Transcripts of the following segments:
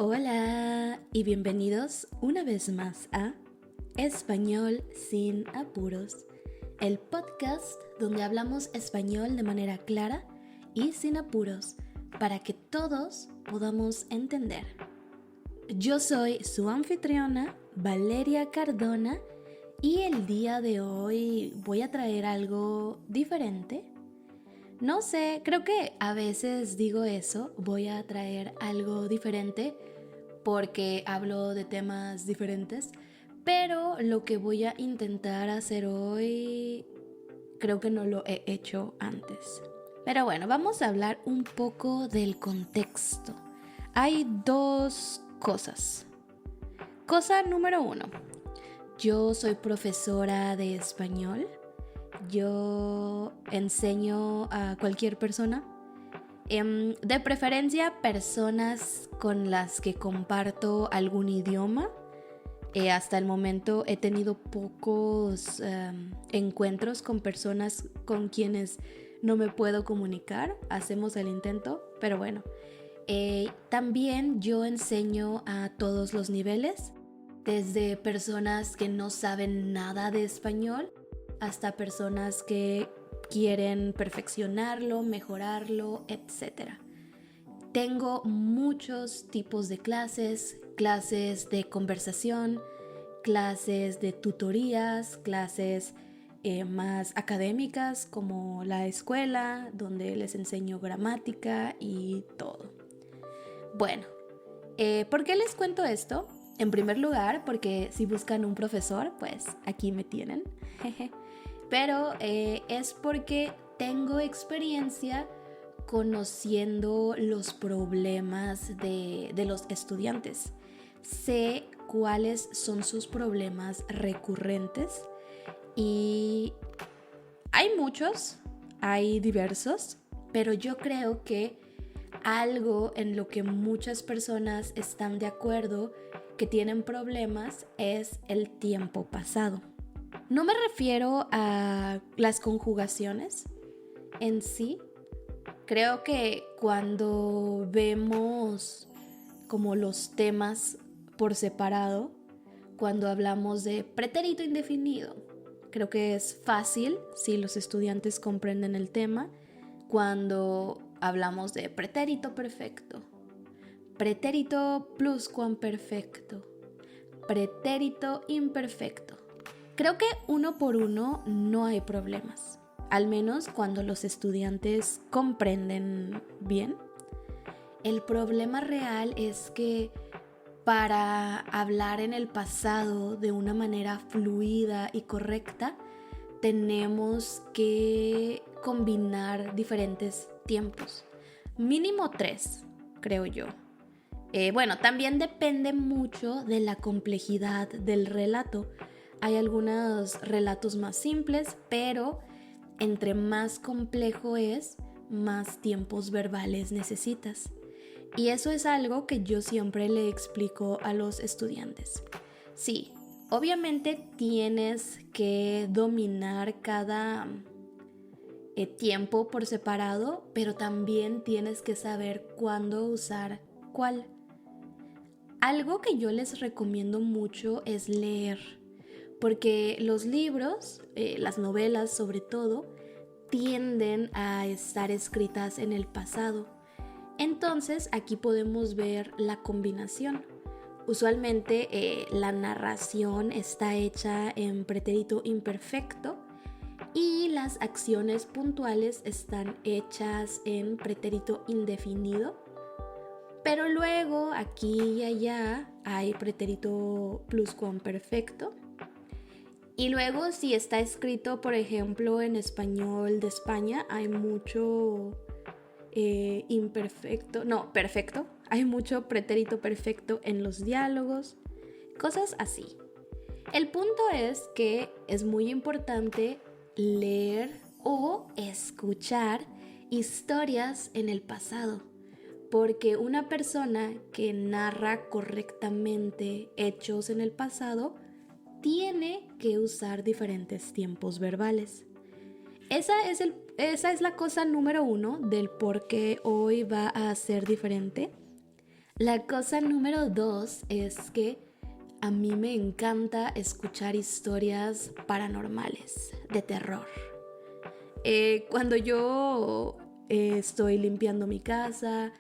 Hola y bienvenidos una vez más a Español sin apuros, el podcast donde hablamos español de manera clara y sin apuros para que todos podamos entender. Yo soy su anfitriona, Valeria Cardona, y el día de hoy voy a traer algo diferente. No sé, creo que a veces digo eso, voy a traer algo diferente porque hablo de temas diferentes, pero lo que voy a intentar hacer hoy creo que no lo he hecho antes. Pero bueno, vamos a hablar un poco del contexto. Hay dos cosas. Cosa número 1. Yo soy profesora de español. Yo enseño a cualquier persona, de preferencia personas con las que comparto algún idioma. Hasta el momento he tenido pocos encuentros con personas con quienes no me puedo comunicar. Hacemos el intento, pero bueno. También yo enseño a todos los niveles, desde personas que no saben nada de español hasta personas que quieren perfeccionarlo, mejorarlo, etc. Tengo muchos tipos de clases de conversación, clases de tutorías, clases más académicas como la escuela, donde les enseño gramática y todo. Bueno, ¿por qué les cuento esto? En primer lugar, porque si buscan un profesor, pues aquí me tienen. Pero es porque tengo experiencia conociendo los problemas de los estudiantes. Sé cuáles son sus problemas recurrentes y hay muchos, hay diversos, pero yo creo que algo en lo que muchas personas están de acuerdo que tienen problemas es el tiempo pasado. No me refiero a las conjugaciones en sí. Creo que cuando vemos como los temas por separado, cuando hablamos de pretérito indefinido, creo que es fácil si los estudiantes comprenden el tema. Cuando hablamos de pretérito perfecto, pretérito pluscuamperfecto, pretérito imperfecto, creo que uno por uno no hay problemas, al menos cuando los estudiantes comprenden bien. El problema real es que para hablar en el pasado de una manera fluida y correcta, tenemos que combinar diferentes tiempos. Mínimo 3, creo yo. Bueno, también depende mucho de la complejidad del relato. Hay algunos relatos más simples, pero entre más complejo es, más tiempos verbales necesitas. Y eso es algo que yo siempre le explico a los estudiantes. Sí, obviamente tienes que dominar cada tiempo por separado, pero también tienes que saber cuándo usar cuál. Algo que yo les recomiendo mucho es leer, porque los libros, las novelas sobre todo, tienden a estar escritas en el pasado. Entonces aquí podemos ver la combinación. Usualmente la narración está hecha en pretérito imperfecto y las acciones puntuales están hechas en pretérito indefinido. Pero luego aquí y allá hay pretérito pluscuamperfecto. Y luego si está escrito, por ejemplo, en español de España, hay mucho perfecto. Hay mucho pretérito perfecto en los diálogos, cosas así. El punto es que es muy importante leer o escuchar historias en el pasado, porque una persona que narra correctamente hechos en el pasado tiene que usar diferentes tiempos verbales. Esa es la cosa número 1 del por qué hoy va a ser diferente. La cosa número 2 es que a mí me encanta escuchar historias paranormales, de terror. Cuando yo estoy limpiando mi casa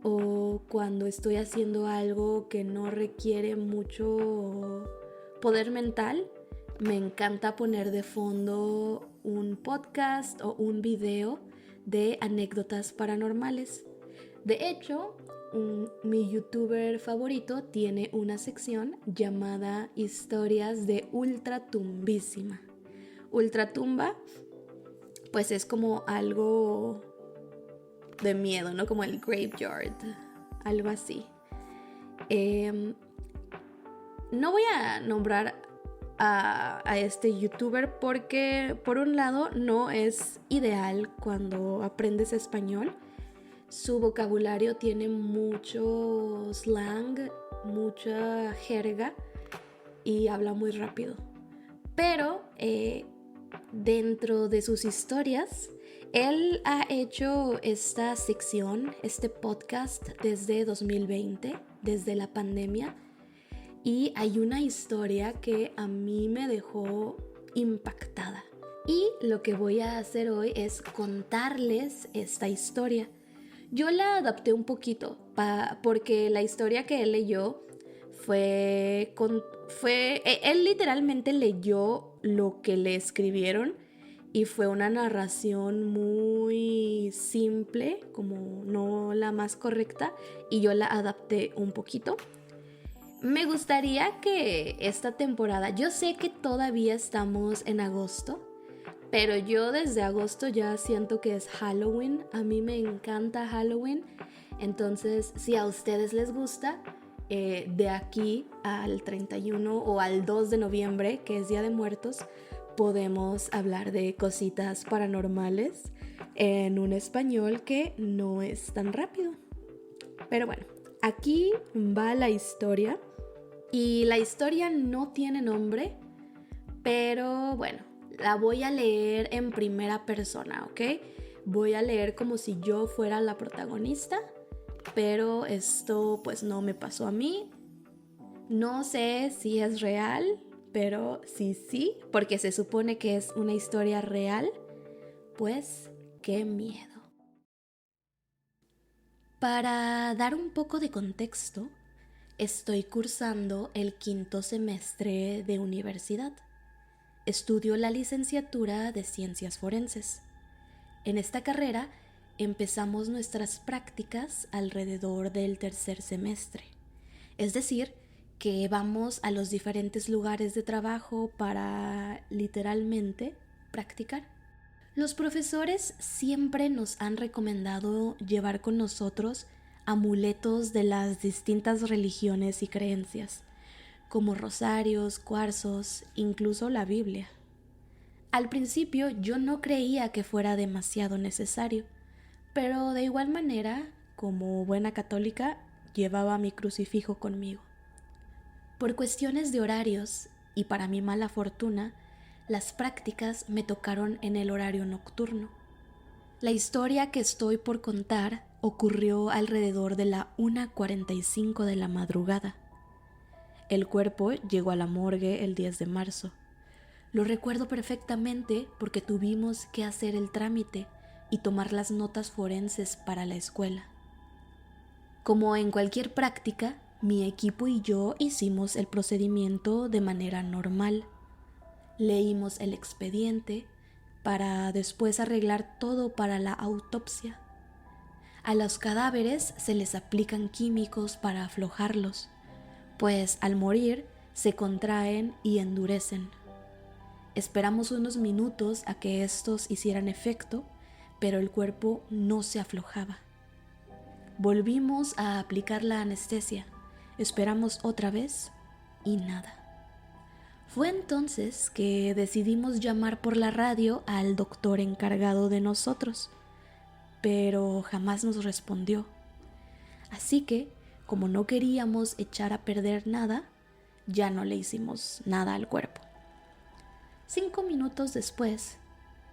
o cuando estoy haciendo algo que no requiere mucho poder mental, me encanta poner de fondo un podcast o un video de anécdotas paranormales. De hecho, mi youtuber favorito tiene una sección llamada Historias de Ultratumbísima. Ultratumba, pues es como algo de miedo, ¿no? Como el graveyard, algo así. No voy a nombrar a este youtuber porque, por un lado, no es ideal cuando aprendes español. Su vocabulario tiene mucho slang, mucha jerga y habla muy rápido. Pero dentro de sus historias, él ha hecho esta sección, este podcast desde 2020, desde la pandemia. Y hay una historia que a mí me dejó impactada. Y lo que voy a hacer hoy es contarles esta historia. Yo la adapté un poquito porque la historia que él leyó él literalmente leyó lo que le escribieron y fue una narración muy simple, como no la más correcta, y yo la adapté un poquito. Me gustaría que esta temporada, yo sé que todavía estamos en agosto, pero yo desde agosto ya siento que es Halloween. A mí me encanta Halloween. Entonces, si a ustedes les gusta, de aquí al 31 o al 2 de noviembre, que es Día de Muertos, podemos hablar de cositas paranormales en un español que no es tan rápido. Pero bueno, aquí va la historia. Y la historia no tiene nombre, pero bueno, la voy a leer en primera persona, ¿ok? Voy a leer como si yo fuera la protagonista, pero esto pues no me pasó a mí. No sé si es real, pero sí, porque se supone que es una historia real, pues qué miedo. Para dar un poco de contexto, estoy cursando el 5º semestre de universidad. Estudio la licenciatura de Ciencias Forenses. En esta carrera empezamos nuestras prácticas alrededor del 3er semestre. Es decir, que vamos a los diferentes lugares de trabajo para literalmente practicar. Los profesores siempre nos han recomendado llevar con nosotros amuletos de las distintas religiones y creencias, como rosarios, cuarzos, incluso la Biblia. Al principio yo no creía que fuera demasiado necesario, pero de igual manera, como buena católica, llevaba mi crucifijo conmigo. Por cuestiones de horarios y para mi mala fortuna, las prácticas me tocaron en el horario nocturno. La historia que estoy por contar ocurrió alrededor de la 1:45 de la madrugada. El cuerpo llegó a la morgue el 10 de marzo. Lo recuerdo perfectamente porque tuvimos que hacer el trámite y tomar las notas forenses para la escuela. Como en cualquier práctica, mi equipo y yo hicimos el procedimiento de manera normal. Leímos el expediente para después arreglar todo para la autopsia. A los cadáveres se les aplican químicos para aflojarlos, pues al morir se contraen y endurecen. Esperamos unos minutos a que estos hicieran efecto, pero el cuerpo no se aflojaba. Volvimos a aplicar la anestesia, esperamos otra vez y nada. Fue entonces que decidimos llamar por la radio al doctor encargado de nosotros, pero jamás nos respondió. Así que, como no queríamos echar a perder nada, ya no le hicimos nada al cuerpo. 5 minutos después,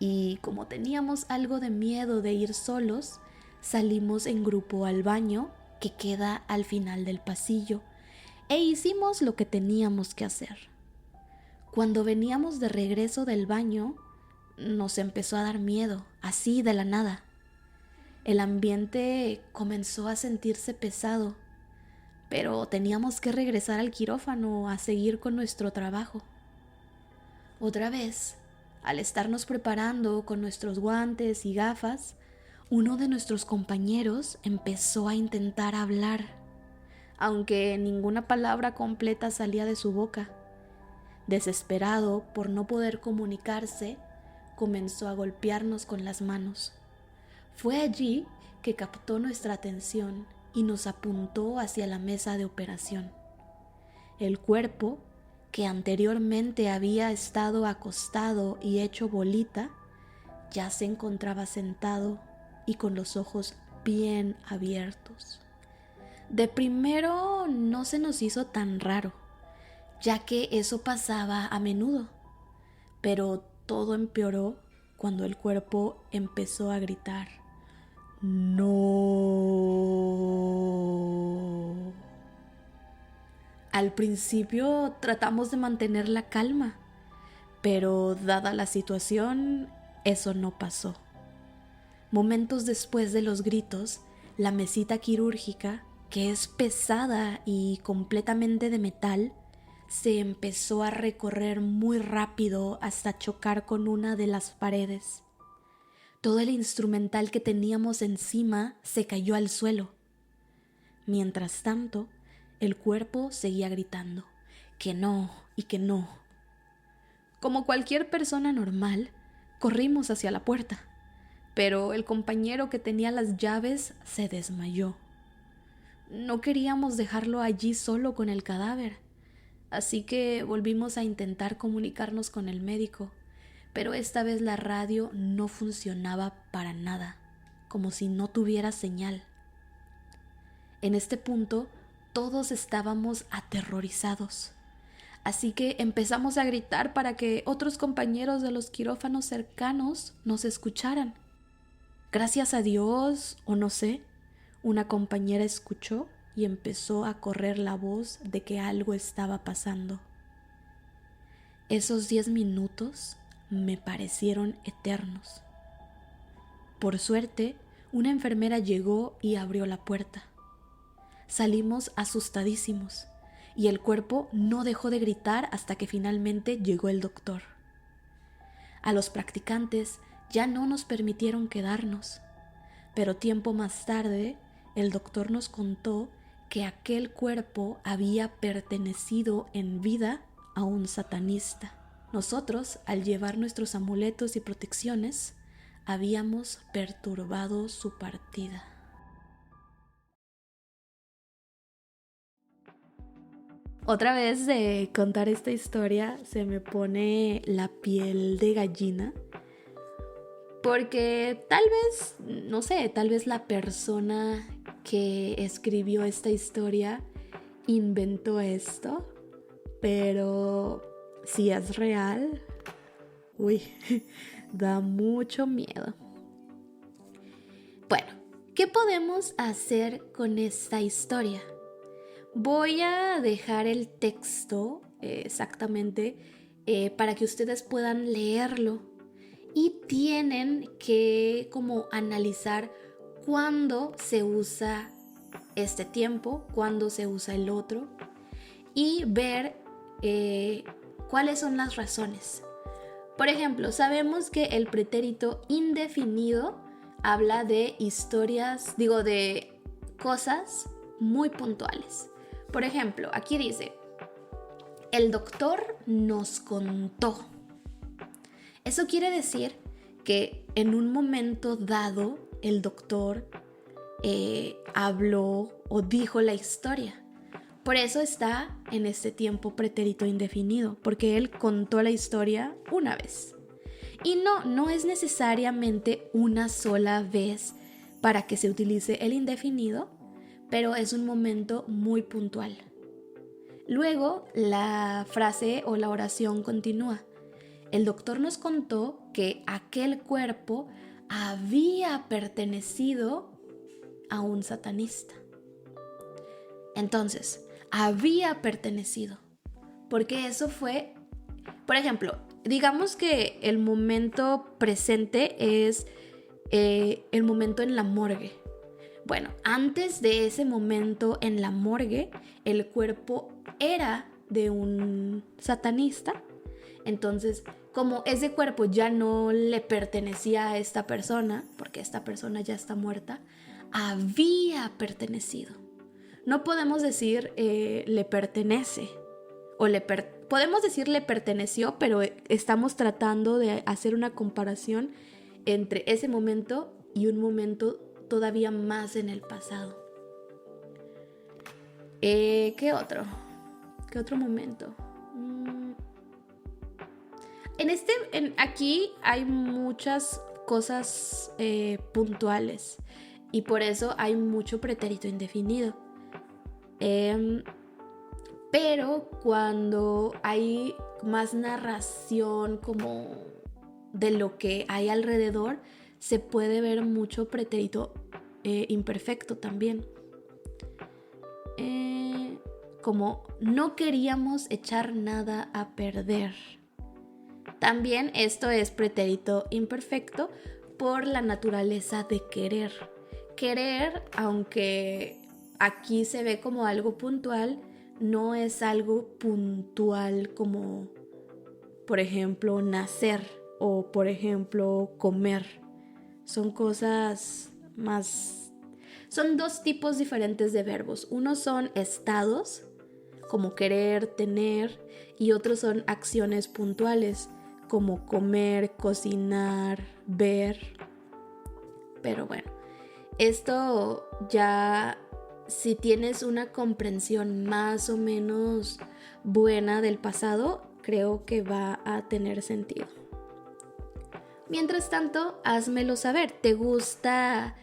y como teníamos algo de miedo de ir solos, salimos en grupo al baño que queda al final del pasillo e hicimos lo que teníamos que hacer. Cuando veníamos de regreso del baño, nos empezó a dar miedo, así de la nada. El ambiente comenzó a sentirse pesado, pero teníamos que regresar al quirófano a seguir con nuestro trabajo. Otra vez, al estarnos preparando con nuestros guantes y gafas, uno de nuestros compañeros empezó a intentar hablar, aunque ninguna palabra completa salía de su boca. Desesperado por no poder comunicarse, comenzó a golpearnos con las manos. Fue allí que captó nuestra atención y nos apuntó hacia la mesa de operación. El cuerpo, que anteriormente había estado acostado y hecho bolita, ya se encontraba sentado y con los ojos bien abiertos. De primero no se nos hizo tan raro, ya que eso pasaba a menudo, pero todo empeoró cuando el cuerpo empezó a gritar: ¡No! Al principio tratamos de mantener la calma, pero dada la situación, eso no pasó. Momentos después de los gritos, la mesita quirúrgica, que es pesada y completamente de metal, se empezó a recorrer muy rápido hasta chocar con una de las paredes. Todo el instrumental que teníamos encima se cayó al suelo. Mientras tanto, el cuerpo seguía gritando que no y que no. Como cualquier persona normal, corrimos hacia la puerta, pero el compañero que tenía las llaves se desmayó. No queríamos dejarlo allí solo con el cadáver, así que volvimos a intentar comunicarnos con el médico, pero esta vez la radio no funcionaba para nada, como si no tuviera señal. En este punto, todos estábamos aterrorizados, así que empezamos a gritar para que otros compañeros de los quirófanos cercanos nos escucharan. Gracias a Dios, o no sé, una compañera escuchó y empezó a correr la voz de que algo estaba pasando. Esos 10 minutos me parecieron eternos. Por suerte, una enfermera llegó y abrió la puerta. Salimos asustadísimos y el cuerpo no dejó de gritar hasta que finalmente llegó el doctor. A los practicantes ya no nos permitieron quedarnos, pero tiempo más tarde el doctor nos contó que aquel cuerpo había pertenecido en vida a un satanista. Nosotros, al llevar nuestros amuletos y protecciones, habíamos perturbado su partida. Otra vez de contar esta historia se me pone la piel de gallina, porque tal vez, no sé, tal vez la persona que escribió esta historia inventó esto, pero si es real, uy, da mucho miedo. Bueno, ¿qué podemos hacer con esta historia? Voy a dejar el texto exactamente para que ustedes puedan leerlo y tienen que como analizar cuándo se usa este tiempo, cuándo se usa el otro y ver cuáles son las razones. Por ejemplo, sabemos que el pretérito indefinido habla de historias, de cosas muy puntuales. Por ejemplo, aquí dice: el doctor nos contó. Eso quiere decir que en un momento dado el doctor habló o dijo la historia. Por eso está en este tiempo pretérito indefinido, porque él contó la historia una vez. Y no es necesariamente una sola vez para que se utilice el indefinido, pero es un momento muy puntual. Luego, la frase o la oración continúa. El doctor nos contó que aquel cuerpo había pertenecido a un satanista. Entonces, había pertenecido. Porque eso fue, por ejemplo, digamos que el momento presente es el momento en la morgue. Bueno, antes de ese momento en la morgue, el cuerpo era de un satanista. Entonces, como ese cuerpo ya no le pertenecía a esta persona, porque esta persona ya está muerta, había pertenecido. No podemos decir le pertenece, o podemos decir le perteneció, pero estamos tratando de hacer una comparación entre ese momento y un momento todavía más en el pasado. ¿Qué otro? ¿Qué otro momento? Aquí hay muchas cosas puntuales y por eso hay mucho pretérito indefinido. Pero cuando hay más narración como de lo que hay alrededor, se puede ver mucho pretérito imperfecto también. Como no queríamos echar nada a perder. También esto es pretérito imperfecto por la naturaleza de querer. Querer, aunque aquí se ve como algo puntual, no es algo puntual como, por ejemplo, nacer o, por ejemplo, comer. Son cosas más... Son dos tipos diferentes de verbos. Unos son estados, como querer, tener, y otros son acciones puntuales, como comer, cocinar, ver. Pero bueno, esto ya, si tienes una comprensión más o menos buena del pasado, creo que va a tener sentido. Mientras tanto, házmelo saber. ¿Te gusta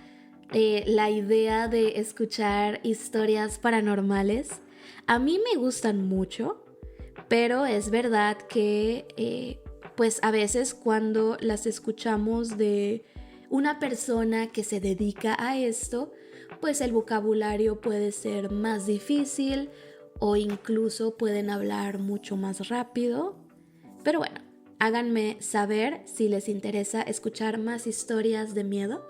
la idea de escuchar historias paranormales? A mí me gustan mucho, pero es verdad que pues a veces cuando las escuchamos de una persona que se dedica a esto, pues el vocabulario puede ser más difícil o incluso pueden hablar mucho más rápido. Pero bueno, háganme saber si les interesa escuchar más historias de miedo.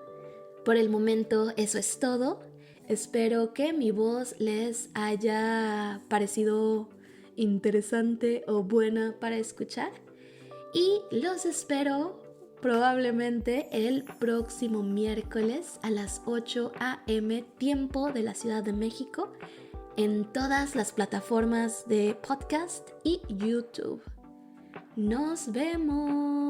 Por el momento eso es todo. Espero que mi voz les haya parecido interesante o buena para escuchar. Y los espero probablemente el próximo miércoles a las 8 a.m. tiempo de la Ciudad de México en todas las plataformas de podcast y YouTube. ¡Nos vemos!